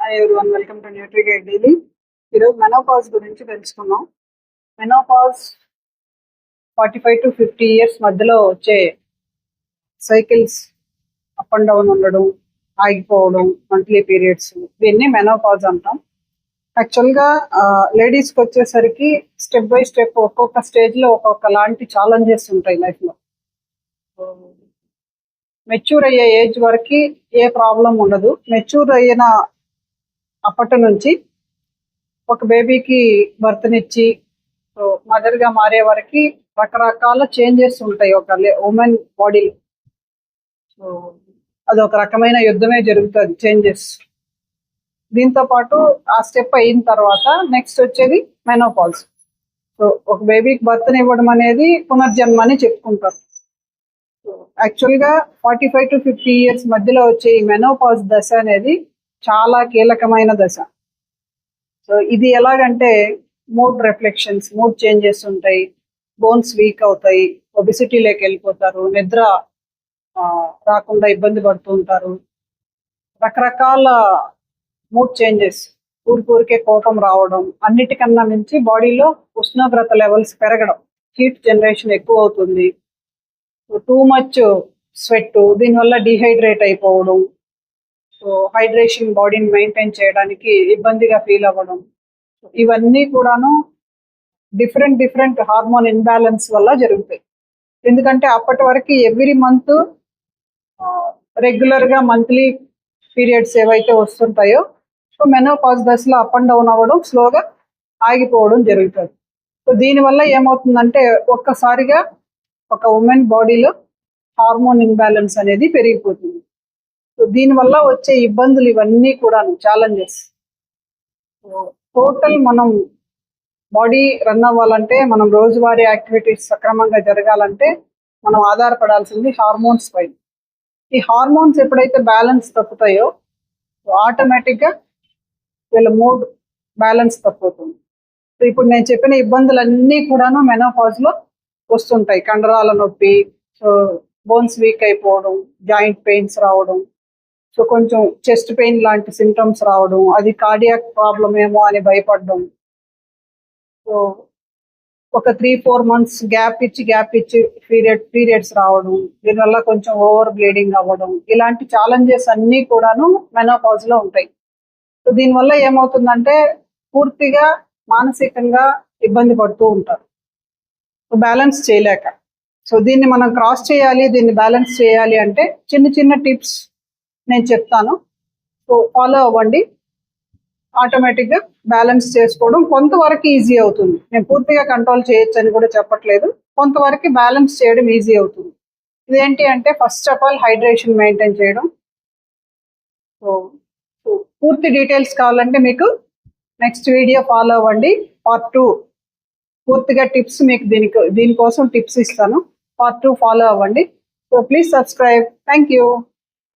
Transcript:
Hi everyone, welcome to Nutriguide daily. ఈరోజు menopause గురించి తెలుసుకున్నాం. మెనోపాజ్ 45 to 50 ఇయర్స్ మధ్యలో వచ్చే సైకిల్స్ అప్ అండ్ డౌన్ ఉండడం, ఆగిపోవడం, మంత్లీ పీరియడ్స్, దీన్ని మెనోపాజ్ అంటాం. యాక్చువల్గా లేడీస్కి వచ్చేసరికి స్టెప్ బై స్టెప్ ఒక్కొక్క స్టేజ్లో ఒక్కొక్క లాంటి ఛాలెంజెస్ ఉంటాయి లైఫ్లో. మెచ్యూర్ అయ్యే ఏజ్ వరకు ఏ ప్రాబ్లం ఉండదు. మెచ్యూర్ అయిన అప్పటి నుంచి ఒక బేబీకి బర్త్నిచ్చి మదర్గా మారే వరకు రకరకాల చేంజెస్ ఉంటాయి ఒక ఉమెన్ బాడీలో. సో అదొక రకమైన యుద్ధమే జరుగుతుంది, చేంజెస్. దీంతో పాటు ఆ స్టెప్ అయిన తర్వాత నెక్స్ట్ వచ్చేది మెనోపాజ్. సో ఒక బేబీకి బర్త్నివ్వడం అనేది పునర్జన్మ అని చెప్పుకుంటారు. యాక్చువల్గా 45 to 50 ఇయర్స్ మధ్యలో వచ్చే ఈ మెనోపాజ్ దశ అనేది చాలా కీలకమైన దశ. సో ఇది ఎలాగంటే మూడ్ రిఫ్లెక్షన్స్, మూడ్ చేంజెస్ ఉంటాయి, బోన్స్ వీక్ అవుతాయి, ఒబిసిటీలోకి వెళ్ళిపోతారు, నిద్ర రాకుండా ఇబ్బంది పడుతూ ఉంటారు, రకరకాల మూడ్ చేంజెస్, ఊరికే కోపం రావడం, అన్నిటికన్నా మించి బాడీలో ఉష్ణోగ్రత లెవెల్స్ పెరగడం, హీట్ జనరేషన్ ఎక్కువ అవుతుంది, టూ మచ్ స్వెట్, దీనివల్ల డిహైడ్రేట్ అయిపోవడం, సో హైడ్రేషన్ బాడీని మెయింటైన్ చేయడానికి ఇబ్బందిగా ఫీల్ అవ్వడం, ఇవన్నీ కూడాను డిఫరెంట్ హార్మోన్ ఇన్బ్యాలెన్స్ వల్ల జరుగుతాయి. ఎందుకంటే అప్పటి వరకు ఎవ్రీ మంత్ రెగ్యులర్గా మంత్లీ పీరియడ్స్ ఏవైతే వస్తుంటాయో, సో మెనోపాజ్ దశలో అప్ అండ్ డౌన్ అవ్వడం, స్లోగా ఆగిపోవడం జరుగుతుంది. సో దీనివల్ల ఏమవుతుందంటే ఒక్కసారిగా ఒక ఉమెన్ బాడీలో హార్మోన్ ఇన్బ్యాలెన్స్ అనేది పెరిగిపోతుంది. సో దీనివల్ల వచ్చే ఇబ్బందులు ఇవన్నీ కూడా ఛాలెంజెస్. టోటల్ మనం బాడీ రన్ అవ్వాలంటే, మనం రోజువారీ యాక్టివిటీస్ సక్రమంగా జరగాలంటే మనం ఆధారపడాల్సింది హార్మోన్స్ పైన. ఈ హార్మోన్స్ ఎప్పుడైతే బ్యాలెన్స్ తప్పుతాయో ఆటోమేటిక్గా వీళ్ళ మూడ్ బ్యాలెన్స్ తప్పుతుంది. సో ఇప్పుడు నేను చెప్పిన ఇబ్బందులన్నీ కూడాను మెనోపాజ్లో వస్తుంటాయి. కండరాల నొప్పి, సో బోన్స్ వీక్ అయిపోవడం, జాయింట్ పెయిన్స్ రావడం, సో కొంచెం చెస్ట్ పెయిన్ లాంటి సిమ్టమ్స్ రావడం, అది కార్డియాక్ ప్రాబ్లం ఏమో అని భయపడడం, సో ఒక 3-4 months గ్యాప్ ఇచ్చి పీరియడ్స్ రావడం, దీనివల్ల కొంచెం ఓవర్ బ్లీడింగ్ అవ్వడం, ఇలాంటి ఛాలెంజెస్ అన్నీ కూడాను మెనోపాజ్లో ఉంటాయి. సో దీనివల్ల ఏమవుతుందంటే పూర్తిగా మానసికంగా ఇబ్బంది పడుతూ ఉంటారు, బ్యాలెన్స్ చేయలేక. సో దీన్ని మనం క్రాస్ చేయాలి, దీన్ని బ్యాలెన్స్ చేయాలి అంటే చిన్న టిప్స్ నేను చెప్తాను. సో ఫాలో అవ్వండి, ఆటోమేటిక్గా బ్యాలెన్స్ చేసుకోవడం కొంతవరకు ఈజీ అవుతుంది. నేను పూర్తిగా కంట్రోల్ చేయొచ్చు అని కూడా చెప్పట్లేదు, కొంతవరకు బ్యాలెన్స్ చేయడం ఈజీ అవుతుంది. ఇదేంటి అంటే first of all hydration maintain చేయడం. సో పూర్తి డీటెయిల్స్ కావాలంటే మీకు నెక్స్ట్ వీడియో ఫాలో అవ్వండి, Part 2 పూర్తిగా టిప్స్ మీకు దీనికోసం టిప్స్ ఇస్తాను. Part 2 ఫాలో అవ్వండి. So please subscribe. Thank you.